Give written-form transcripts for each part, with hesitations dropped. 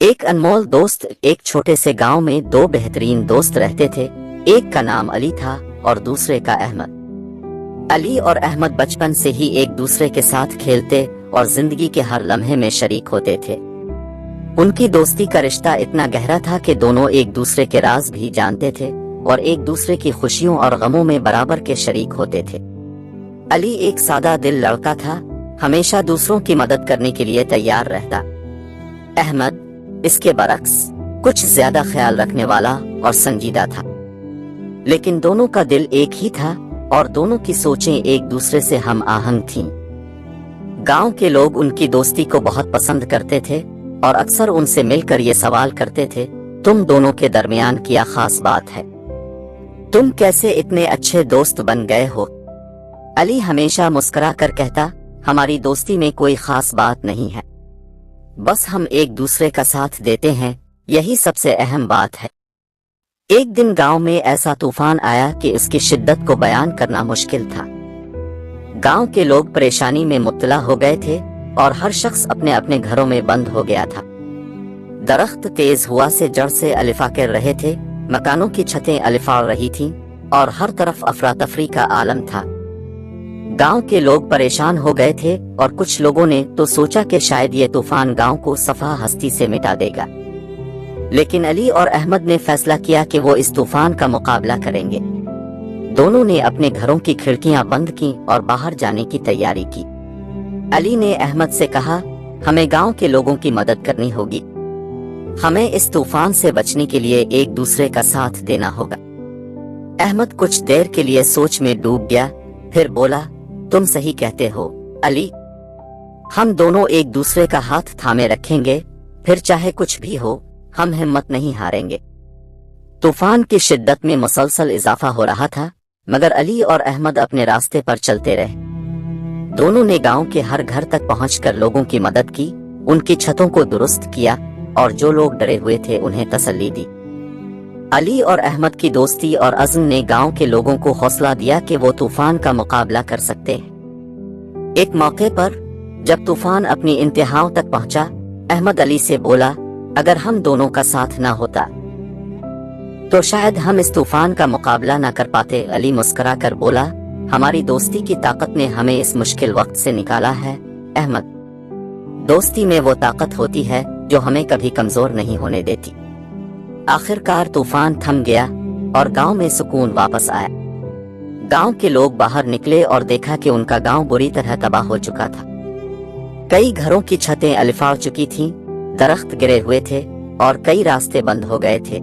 एक अनमोल दोस्त। एक छोटे से गांव में दो बेहतरीन दोस्त रहते थे। एक का नाम अली था और दूसरे का अहमद। अली और अहमद बचपन से ही एक दूसरे के साथ खेलते और जिंदगी के हर लम्हे में शरीक होते थे। उनकी दोस्ती का रिश्ता इतना गहरा था कि दोनों एक दूसरे के राज भी जानते थे और एक दूसरे की खुशियों और गमों में बराबर के शरीक होते थे। अली एक सादा दिल लड़का था, हमेशा दूसरों की मदद करने के लिए तैयार रहता। अहमद इसके बरक्स कुछ ज्यादा ख्याल रखने वाला और संजीदा था, लेकिन दोनों का दिल एक ही था और दोनों की सोचें एक दूसरे से हम आहंग थीं। गांव के लोग उनकी दोस्ती को बहुत पसंद करते थे और अक्सर उनसे मिलकर ये सवाल करते थे, तुम दोनों के दरमियान क्या खास बात है? तुम कैसे इतने अच्छे दोस्त बन गए हो? अली हमेशा मुस्कुरा कर कहता, हमारी दोस्ती में कोई खास बात नहीं है, बस हम एक दूसरे का साथ देते हैं, यही सबसे अहम बात है। एक दिन गांव में ऐसा तूफान आया कि उसकी शिद्दत को बयान करना मुश्किल था। गांव के लोग परेशानी में मुब्तला हो गए थे और हर शख्स अपने अपने घरों में बंद हो गया था। दरख्त तेज हुआ से जड़ से अलिफा कर रहे थे, मकानों की छतें अलिफाड़ रही थीं और हर तरफ अफरा तफरी का आलम था। गांव के लोग परेशान हो गए थे और कुछ लोगों ने तो सोचा कि शायद ये तूफान गांव को सफा हस्ती से मिटा देगा, लेकिन अली और अहमद ने फैसला किया कि वो इस तूफान का मुकाबला करेंगे। दोनों ने अपने घरों की खिड़कियां बंद की और बाहर जाने की तैयारी की। अली ने अहमद से कहा, हमें गांव के लोगों की मदद करनी होगी, हमें इस तूफान से बचने के लिए एक दूसरे का साथ देना होगा। अहमद कुछ देर के लिए सोच में डूब गया, फिर बोला, तुम सही कहते हो अली, हम दोनों एक दूसरे का हाथ थामे रखेंगे, फिर चाहे कुछ भी हो हम हिम्मत नहीं हारेंगे। तूफान की शिद्दत में मुसलसल इजाफा हो रहा था, मगर अली और अहमद अपने रास्ते पर चलते रहे। दोनों ने गांव के हर घर तक पहुंचकर लोगों की मदद की, उनकी छतों को दुरुस्त किया और जो लोग डरे हुए थे उन्हें तसल्ली दी। अली और अहमद की दोस्ती और अज़्म ने गांव के लोगों को हौसला दिया कि वो तूफान का मुकाबला कर सकते हैं। एक मौके पर जब तूफान अपनी इंतहाओं तक पहुंचा, अहमद अली से बोला, अगर हम दोनों का साथ ना होता तो शायद हम इस तूफान का मुकाबला ना कर पाते। अली मुस्कुरा कर बोला, हमारी दोस्ती की ताकत ने हमें इस मुश्किल वक्त से निकाला है अहमद। दोस्ती में वो ताकत होती है जो हमें कभी कमजोर नहीं होने देती। आखिरकार तूफान थम गया और गांव में सुकून वापस आया। गांव के लोग बाहर निकले और देखा कि उनका गांव बुरी तरह तबाह हो चुका था। कई घरों की छतें अलिफाड़ चुकी थीं, दरख्त गिरे हुए थे और कई रास्ते बंद हो गए थे।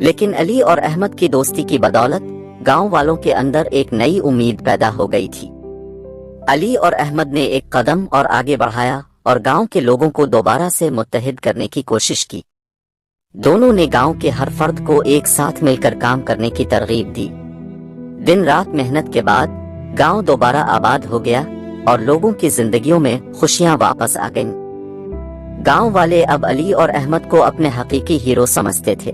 लेकिन अली और अहमद की दोस्ती की बदौलत गांव वालों के अंदर एक नई उम्मीद पैदा हो गई थी। अली और अहमद ने एक कदम और आगे बढ़ाया और गांव के लोगों को दोबारा से मुत्तहिद करने की कोशिश की। दोनों ने गांव के हर फर्द को एक साथ मिलकर काम करने की तरगीब दी। दिन रात मेहनत के बाद गांव दोबारा आबाद हो गया और लोगों की जिंदगियों में खुशियां वापस आ गईं। गांव वाले अब अली और अहमद को अपने हकीकी हीरो समझते थे।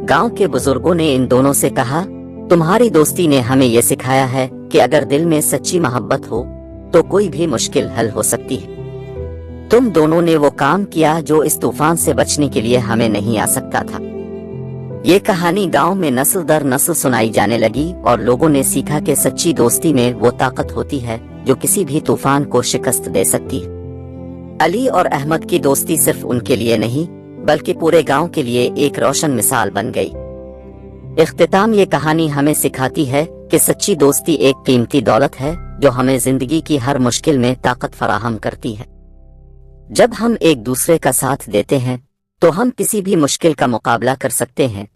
गांव के बुजुर्गों ने इन दोनों से कहा, तुम्हारी दोस्ती ने हमें यह सिखाया है कि अगर दिल में सच्ची मोहब्बत हो तो कोई भी मुश्किल हल हो सकती है। तुम दोनों ने वो काम किया जो इस तूफान से बचने के लिए हमें नहीं आ सकता था। ये कहानी गांव में नस्ल दर नस्ल सुनाई जाने लगी और लोगों ने सीखा कि सच्ची दोस्ती में वो ताकत होती है जो किसी भी तूफान को शिकस्त दे सकती है। अली और अहमद की दोस्ती सिर्फ उनके लिए नहीं बल्कि पूरे गांव के लिए एक रोशन मिसाल बन गई। इख्तिताम ये कहानी हमें सिखाती है कि सच्ची दोस्ती एक कीमती दौलत है जो हमें जिंदगी की हर मुश्किल में ताकत फराहम करती है। जब हम एक दूसरे का साथ देते हैं तो हम किसी भी मुश्किल का मुकाबला कर सकते हैं